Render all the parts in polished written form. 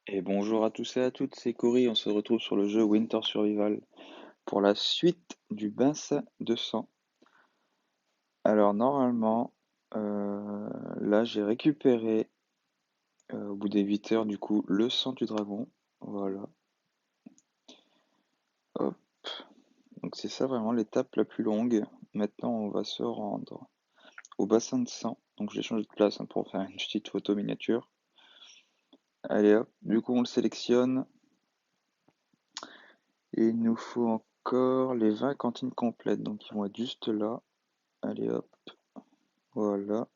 Et bonjour à tous et à toutes, c'est Cory, on se retrouve sur le jeu Winter Survival pour la suite du bain de sang. Alors normalement, là j'ai récupéré au bout des 8 heures du coup le sang du dragon. Voilà, hop. Donc c'est ça vraiment l'étape la plus longue. Maintenant on va se rendre au bassin de sang. Donc j'ai changé de place hein, pour faire une petite photo miniature. Allez hop, du coup on le sélectionne. Et il nous faut encore les 20 cantines complètes, donc ils vont être juste là. Allez hop, voilà.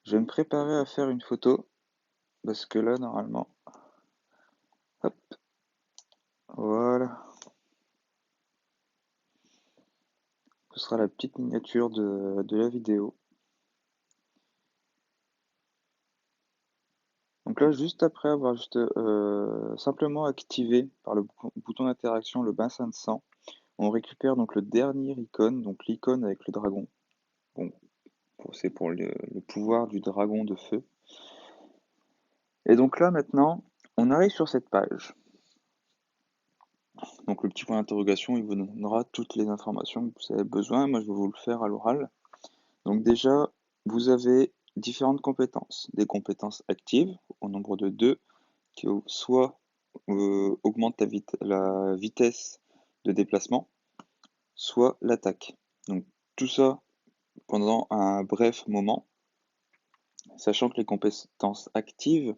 Je vais me préparer à faire une photo, parce que là, normalement, hop, voilà. Ce sera la petite miniature de la vidéo. Donc là, juste après avoir juste simplement activé par le bouton d'interaction le bassin de sang, on récupère donc le dernier icône, donc l'icône avec le dragon. Bon, c'est pour le pouvoir du dragon de feu. Et donc là, maintenant, on arrive sur cette page. Donc le petit point d'interrogation, il vous donnera toutes les informations que vous avez besoin. Moi, je vais vous le faire à l'oral. Donc déjà, vous avez différentes compétences. Des compétences actives, au nombre de 2, qui soit augmentent la vitesse de déplacement, soit l'attaque. Donc tout ça pendant un bref moment, sachant que les compétences actives,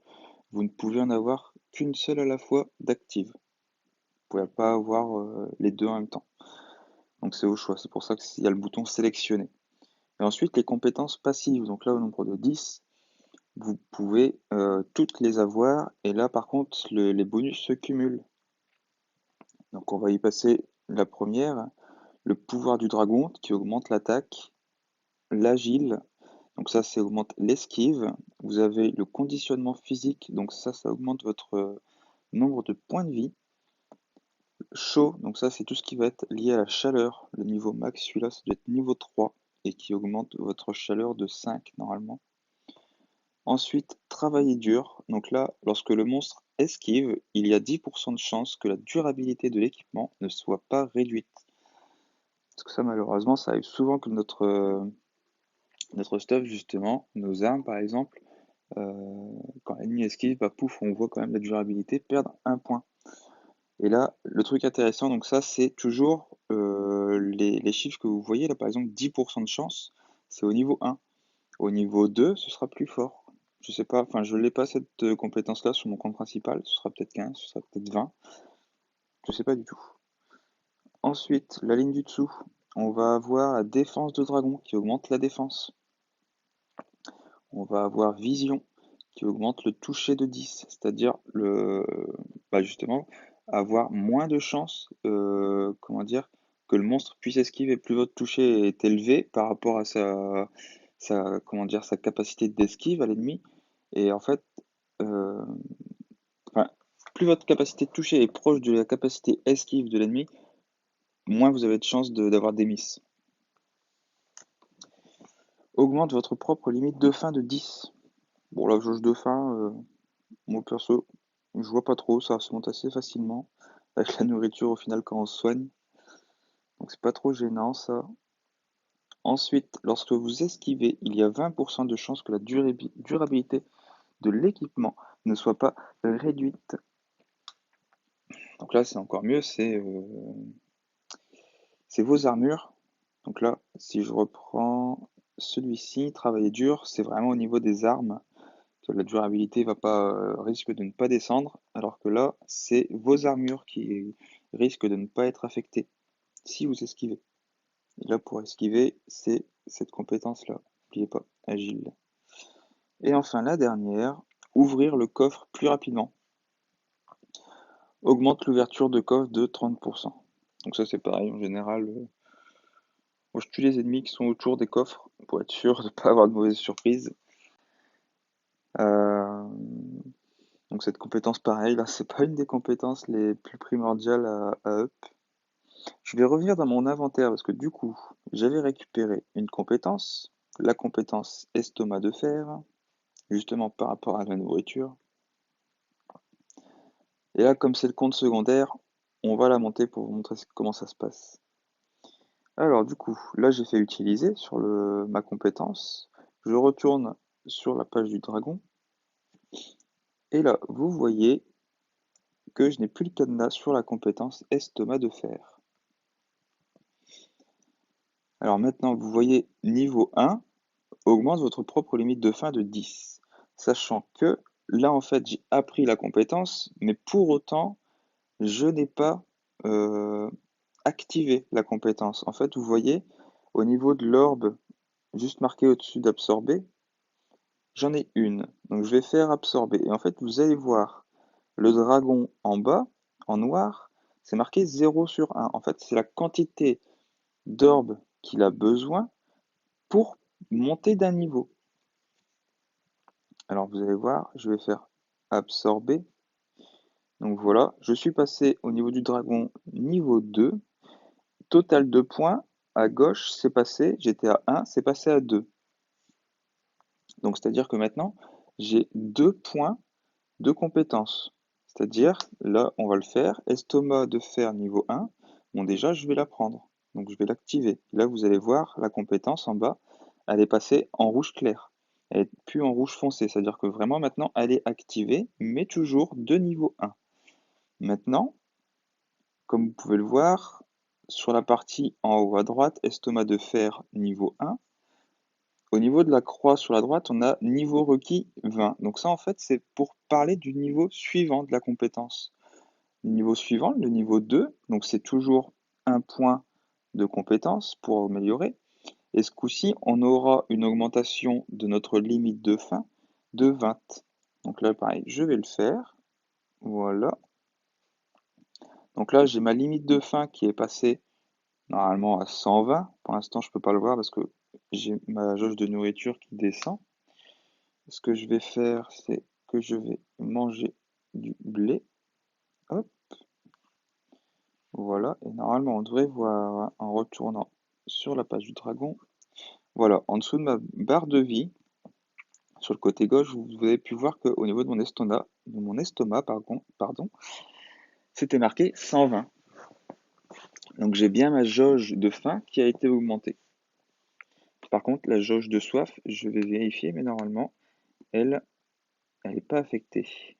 vous ne pouvez en avoir qu'une seule à la fois d'active. Vous ne pouvez pas avoir les deux en même temps. Donc c'est au choix, c'est pour ça qu'il y a le bouton sélectionner. Et ensuite les compétences passives, donc là au nombre de 10, vous pouvez toutes les avoir, et là par contre les bonus se cumulent. Donc on va y passer la première, le pouvoir du dragon qui augmente l'attaque, l'agile, donc ça augmente l'esquive. Vous avez le conditionnement physique, donc ça augmente votre nombre de points de vie. Chaud, donc ça c'est tout ce qui va être lié à la chaleur. Le niveau max, celui-là, ça doit être niveau 3 et qui augmente votre chaleur de 5 normalement. Ensuite, travailler dur. Donc là, lorsque le monstre esquive, il y a 10% de chance que la durabilité de l'équipement ne soit pas réduite. Parce que ça, malheureusement, ça arrive souvent que notre stuff, justement, nos armes par exemple, quand l'ennemi esquive, bah pouf, on voit quand même la durabilité perdre un point. Et là, le truc intéressant, donc ça, c'est toujours les chiffres que vous voyez là, par exemple, 10% de chance, c'est au niveau 1. Au niveau 2, ce sera plus fort. Je sais pas, enfin, je l'ai pas cette compétence-là sur mon compte principal, ce sera peut-être 15, ce sera peut-être 20, je sais pas du tout. Ensuite, la ligne du dessous, on va avoir la défense de dragon qui augmente la défense. On va avoir vision qui augmente le toucher de 10, c'est-à-dire justement avoir moins de chances, comment dire, que le monstre puisse esquiver. Plus votre toucher est élevé par rapport à comment dire, sa capacité d'esquive à l'ennemi. Et en fait, euh, enfin, plus votre capacité de toucher est proche de la capacité esquive de l'ennemi, moins vous avez de chances d'avoir des misses. Augmente votre propre limite de faim de 10. Bon, la jauge de faim, moi perso, je vois pas trop, ça se monte assez facilement avec la nourriture au final quand on se soigne. Donc c'est pas trop gênant ça. Ensuite, lorsque vous esquivez, il y a 20% de chances que la durabilité de l'équipement ne soit pas réduite. Donc là c'est encore mieux, c'est vos armures. Donc là, si je reprends celui-ci, travailler dur, c'est vraiment au niveau des armes que la durabilité risque de ne pas descendre, alors que là, c'est vos armures qui risquent de ne pas être affectées si vous esquivez. Et là, pour esquiver, c'est cette compétence-là. N'oubliez pas, agile. Et enfin, la dernière, ouvrir le coffre plus rapidement. Augmente l'ouverture de coffre de 30%. Donc ça, c'est pareil, en général, moi, je tue les ennemis qui sont autour des coffres pour être sûr de ne pas avoir de mauvaises surprises. Euh, Donc cette compétence, pareil, là, c'est pas une des compétences les plus primordiales à up. Je vais revenir dans mon inventaire parce que du coup, j'avais récupéré une compétence, la compétence estomac de fer, justement par rapport à la nourriture. Et là, comme c'est le compte secondaire, on va la monter pour vous montrer comment ça se passe. Alors du coup, là j'ai fait utiliser sur ma compétence. Je retourne sur la page du dragon. Et là, vous voyez que je n'ai plus le cadenas sur la compétence estomac de fer. Alors maintenant, vous voyez niveau 1 augmente votre propre limite de fin de 10. Sachant que là, en fait, j'ai appris la compétence, mais pour autant, je n'ai pas activé la compétence. En fait, vous voyez, au niveau de l'orbe, juste marqué au-dessus d'absorber, j'en ai une. Donc je vais faire absorber. Et en fait, vous allez voir le dragon en bas, en noir, c'est marqué 0 sur 1. En fait, c'est la quantité d'orbe qu'il a besoin pour monter d'un niveau. Alors vous allez voir, je vais faire absorber. Donc voilà, je suis passé au niveau du dragon niveau 2. Total de points, à gauche, c'est passé, j'étais à 1, c'est passé à 2. Donc c'est-à-dire que maintenant, j'ai 2 points de compétences. C'est-à-dire, là, on va le faire, estomac de fer niveau 1. Bon, déjà, je vais la prendre. Donc, je vais l'activer. Là, vous allez voir la compétence en bas, elle est passée en rouge clair. Elle n'est plus en rouge foncé. C'est-à-dire que vraiment, maintenant, elle est activée, mais toujours de niveau 1. Maintenant, comme vous pouvez le voir, sur la partie en haut à droite, estomac de fer niveau 1. Au niveau de la croix sur la droite, on a niveau requis 20. Donc ça, en fait, c'est pour parler du niveau suivant de la compétence. Le niveau suivant, le niveau 2, donc c'est toujours un point de compétence pour améliorer. Et ce coup-ci, on aura une augmentation de notre limite de fin de 20. Donc là, pareil, je vais le faire. Voilà. Donc là, j'ai ma limite de fin qui est passée normalement à 120. Pour l'instant, je ne peux pas le voir parce que j'ai ma jauge de nourriture qui descend. Ce que je vais faire, c'est que je vais manger du blé. Hop, voilà. Et normalement, on devrait voir en retournant sur la page du dragon. Voilà, en dessous de ma barre de vie, sur le côté gauche, vous avez pu voir qu'au niveau de mon estomac, pardon, c'était marqué 120. Donc j'ai bien ma jauge de faim qui a été augmentée. Par contre, la jauge de soif, je vais vérifier, mais normalement, elle n'est pas affectée.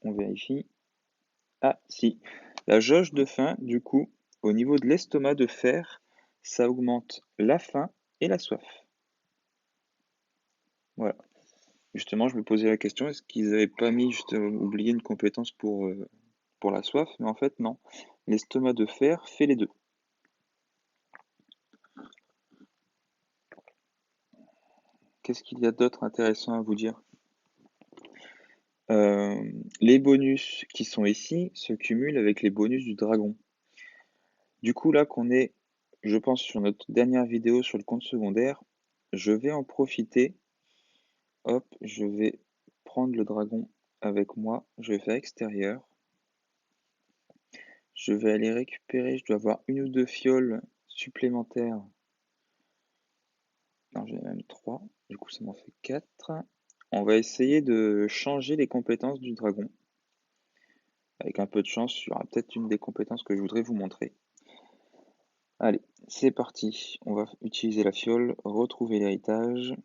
On vérifie. Ah, si. La jauge de faim, du coup, au niveau de l'estomac de fer, ça augmente la faim et la soif. Voilà. Justement, je me posais la question, est-ce qu'ils n'avaient pas mis, oublié une compétence pour la soif? Mais en fait, non. L'estomac de fer fait les deux. Qu'est-ce qu'il y a d'autre intéressant à vous dire? Les bonus qui sont ici se cumulent avec les bonus du dragon. Du coup, là qu'on est, je pense, sur notre dernière vidéo sur le compte secondaire, je vais en profiter. Hop, je vais prendre le dragon avec moi. Je vais faire extérieur. Je vais aller récupérer, je dois avoir une ou deux fioles supplémentaires. Non, j'en ai même 3. Du coup, ça m'en fait 4. On va essayer de changer les compétences du dragon. Avec un peu de chance, il y aura peut-être une des compétences que je voudrais vous montrer. Allez, c'est parti. On va utiliser la fiole, retrouver l'héritage,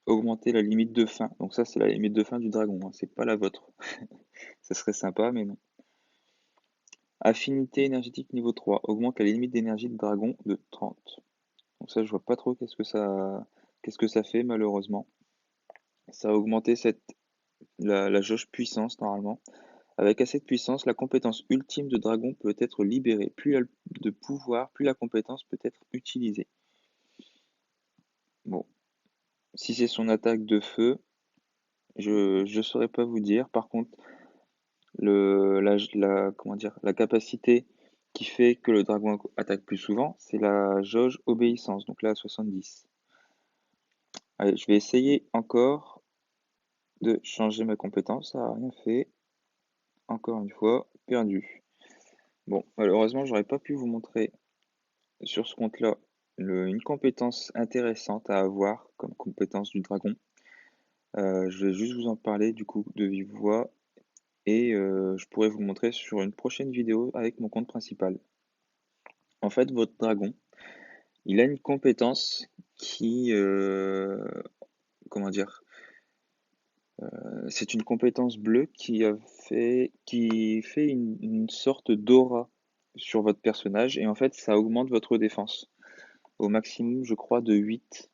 augmenter la limite de fin. Donc ça, c'est la limite de fin du dragon, hein. C'est pas la vôtre. Ça serait sympa, mais non. Affinité énergétique niveau 3. Augmente la limite d'énergie du dragon de 30. Donc ça, je vois pas trop qu'est-ce que ça fait, malheureusement. Ça a augmenté la jauge puissance, normalement. Avec assez de puissance, la compétence ultime de dragon peut être libérée. Plus il y a de pouvoir, plus la compétence peut être utilisée. Bon, si c'est son attaque de feu, je ne saurais pas vous dire. Par contre, comment dire, la capacité qui fait que le dragon attaque plus souvent, c'est la jauge obéissance, donc là à 70. Allez, je vais essayer encore de changer ma compétence, ça n'a rien fait. Encore une fois, perdu. Bon, malheureusement, j'aurais pas pu vous montrer sur ce compte-là une compétence intéressante à avoir comme compétence du dragon. Je vais juste vous en parler du coup de vive voix. et je pourrais vous le montrer sur une prochaine vidéo avec mon compte principal. En fait, votre dragon, il a une compétence qui, comment dire? C'est une compétence bleue qui fait une sorte d'aura sur votre personnage et en fait, ça augmente votre défense au maximum, je crois, de 8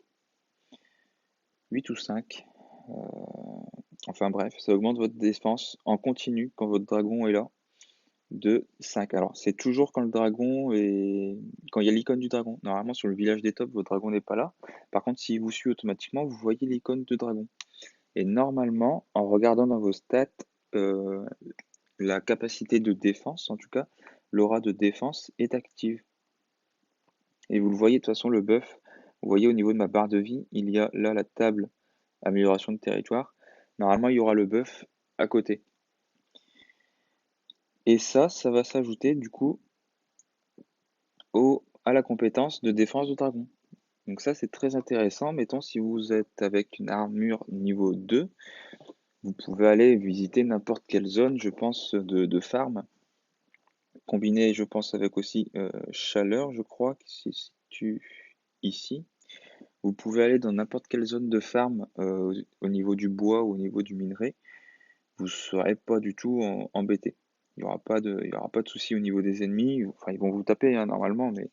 ou 5. Enfin bref, ça augmente votre défense en continu quand votre dragon est là de 5. Alors, c'est toujours quand le dragon est quand il y a l'icône du dragon. Normalement, sur le village des tops, votre dragon n'est pas là. Par contre, s'il vous suit automatiquement, vous voyez l'icône de dragon. Et normalement, en regardant dans vos stats, euh, la capacité de défense, en tout cas, l'aura de défense est active. Et vous le voyez de toute façon, le buff, vous voyez au niveau de ma barre de vie, il y a là la table amélioration de territoire. Normalement, il y aura le buff à côté. Et ça va s'ajouter du coup à la compétence de défense de dragon. Donc ça, c'est très intéressant. Mettons, si vous êtes avec une armure niveau 2, vous pouvez aller visiter n'importe quelle zone, je pense, de farm. Combiné, je pense, avec aussi chaleur, je crois, qui se situe ici. Vous pouvez aller dans n'importe quelle zone de farm au niveau du bois ou au niveau du minerai. Vous ne serez pas du tout embêté. Il y aura pas de souci au niveau des ennemis. Enfin, ils vont vous taper hein, normalement, mais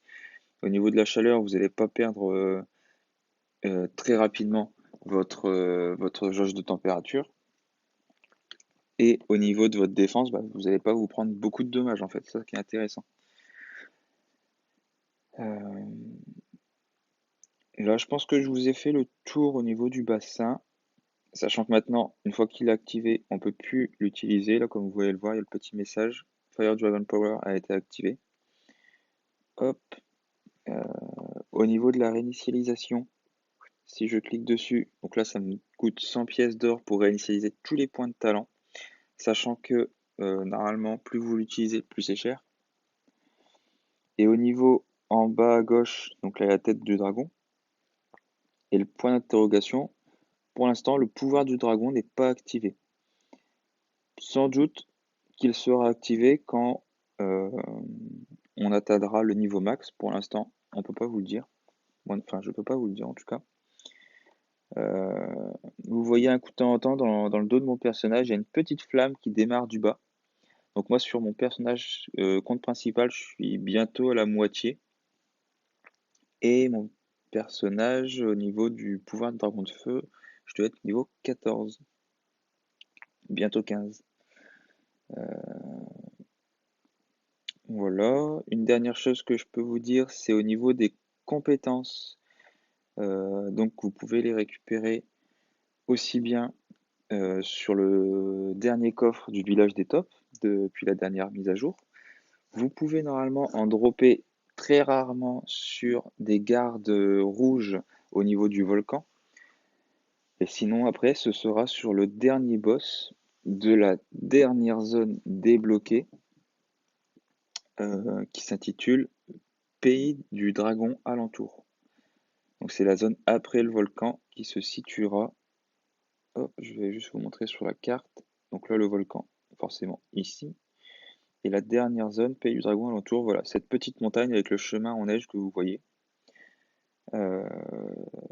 au niveau de la chaleur, vous n'allez pas perdre très rapidement votre jauge de température. Et au niveau de votre défense, bah, vous n'allez pas vous prendre beaucoup de dommages en fait. C'est ça qui est intéressant. Euh, Là, je pense que je vous ai fait le tour au niveau du bassin. Sachant que maintenant, une fois qu'il est activé, on ne peut plus l'utiliser. Là, comme vous pouvez le voir, il y a le petit message. Fire Dragon Power a été activé. Hop. Euh, Au niveau de la réinitialisation, si je clique dessus, donc là, ça me coûte 100 pièces d'or pour réinitialiser tous les points de talent. Sachant que normalement, plus vous l'utilisez, plus c'est cher. Et au niveau en bas à gauche, donc là, la tête du dragon, et le point d'interrogation, pour l'instant, le pouvoir du dragon n'est pas activé. Sans doute qu'il sera activé quand on atteindra le niveau max. Pour l'instant, on peut pas vous le dire. Enfin, je peux pas vous le dire en tout cas. Vous voyez un coup de temps en temps dans le dos de mon personnage, il y a une petite flamme qui démarre du bas. Donc moi sur mon personnage compte principal, je suis bientôt à la moitié. Et mon personnage au niveau du pouvoir de dragon de feu, je dois être niveau 14. Bientôt 15. Voilà. Une dernière chose que je peux vous dire, c'est au niveau des compétences. Donc vous pouvez les récupérer aussi bien sur le dernier coffre du village des tops depuis la dernière mise à jour. Vous pouvez normalement en dropper très rarement sur des gardes rouges au niveau du volcan. Et sinon après ce sera sur le dernier boss de la dernière zone débloquée qui s'intitule Pays du Dragon alentour. Donc c'est la zone après le volcan qui se situera. Hop, je vais juste vous montrer sur la carte. Donc là le volcan, forcément ici. Et la dernière zone, Pays du Dragon alentour, voilà, cette petite montagne avec le chemin en neige que vous voyez. Euh,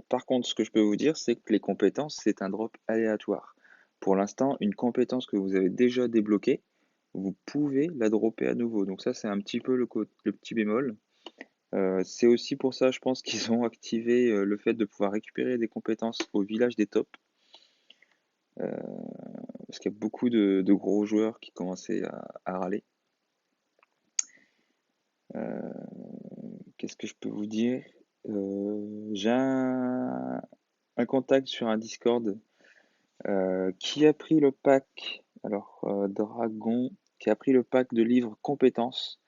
Par contre, ce que je peux vous dire, c'est que les compétences, c'est un drop aléatoire. Pour l'instant, une compétence que vous avez déjà débloquée, vous pouvez la dropper à nouveau. Donc ça, c'est un petit peu le petit bémol. C'est aussi pour ça, je pense, qu'ils ont activé le fait de pouvoir récupérer des compétences au village des tops. Parce qu'il y a beaucoup de gros joueurs qui commençaient à râler. Qu'est-ce que je peux vous dire? J'ai un contact sur un Discord qui a pris le pack, alors Dragon, qui a pris le pack de livres compétences.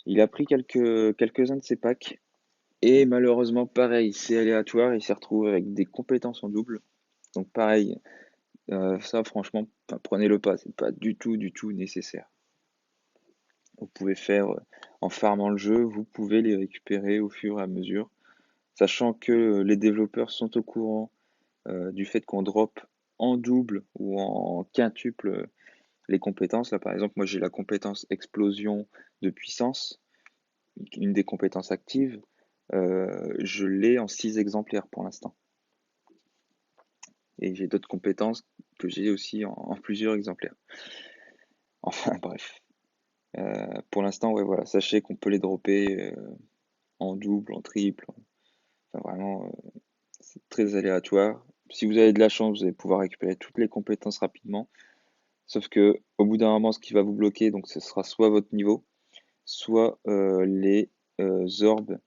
Il a pris quelques-uns de ces packs et malheureusement, pareil, c'est aléatoire, il s'est retrouvé avec des compétences en double. Donc pareil, ça franchement, prenez-le pas, c'est pas du tout nécessaire. Vous pouvez faire en farmant le jeu, vous pouvez les récupérer au fur et à mesure, sachant que les développeurs sont au courant du fait qu'on drop en double ou en quintuple les compétences, là par exemple, moi j'ai la compétence explosion de puissance, une des compétences actives, je l'ai en 6 exemplaires pour l'instant. Et j'ai d'autres compétences que j'ai aussi en plusieurs exemplaires. Enfin bref. Pour l'instant, ouais, voilà, sachez qu'on peut les dropper en double, en triple. Enfin vraiment, c'est très aléatoire. Si vous avez de la chance, vous allez pouvoir récupérer toutes les compétences rapidement. Sauf que au bout d'un moment, ce qui va vous bloquer, donc ce sera soit votre niveau, soit les orbes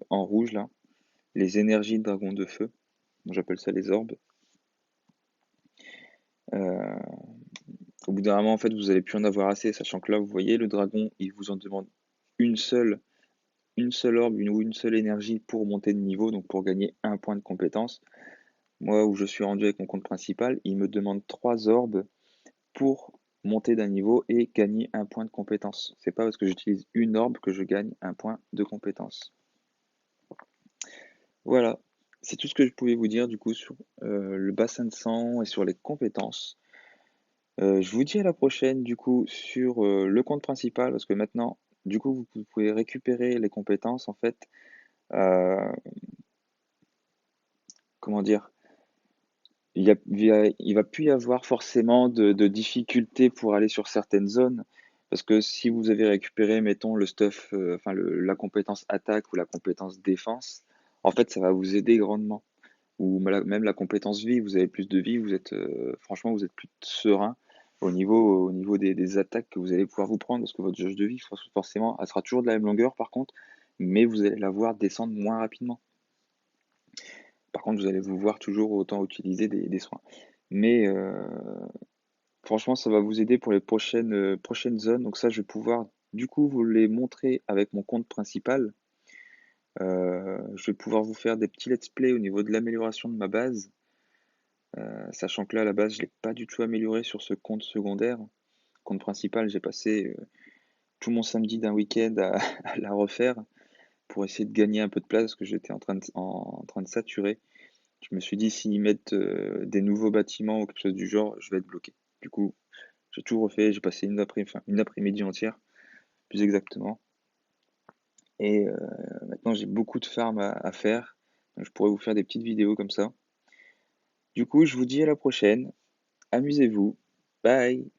en rouge là, les énergies de dragon de feu. J'appelle ça les orbes. Euh, Au bout d'un moment, en fait, vous allez plus en avoir assez, sachant que là, vous voyez, le dragon, il vous en demande une seule, une seule orbe, ou une seule énergie pour monter de niveau, donc pour gagner un point de compétence. Moi, où je suis rendu avec mon compte principal, il me demande 3 orbes pour monter d'un niveau et gagner un point de compétence. C'est pas parce que j'utilise une orbe que je gagne un point de compétence. Voilà, c'est tout ce que je pouvais vous dire du coup sur le bassin de sang et sur les compétences. Je vous dis à la prochaine du coup sur le compte principal parce que maintenant, du coup, vous pouvez récupérer les compétences en fait. euh, comment dire? Il va plus y avoir forcément de difficultés pour aller sur certaines zones. Parce que si vous avez récupéré, mettons, le stuff, enfin la compétence attaque ou la compétence défense, en fait, ça va vous aider grandement. Ou même la compétence vie, vous avez plus de vie, vous êtes, franchement, vous êtes plus serein au niveau des attaques que vous allez pouvoir vous prendre. Parce que votre jauge de vie, forcément, elle sera toujours de la même longueur par contre, mais vous allez la voir descendre moins rapidement. Par contre, vous allez vous voir toujours autant utiliser des soins. Mais franchement, ça va vous aider pour les prochaines zones. Donc ça, je vais pouvoir du coup vous les montrer avec mon compte principal. Je vais pouvoir vous faire des petits let's play au niveau de l'amélioration de ma base. Sachant que là, à la base, je ne l'ai pas du tout amélioré sur ce compte secondaire. Compte principal, j'ai passé tout mon samedi d'un week-end à, à la refaire pour essayer de gagner un peu de place parce que j'étais en train de saturer. Je me suis dit, s'ils mettent des nouveaux bâtiments ou quelque chose du genre, je vais être bloqué. Du coup, j'ai tout refait, j'ai passé une après-midi entière, plus exactement. Et maintenant, j'ai beaucoup de farm à faire. Donc, je pourrais vous faire des petites vidéos comme ça. Du coup, je vous dis à la prochaine. Amusez-vous. Bye!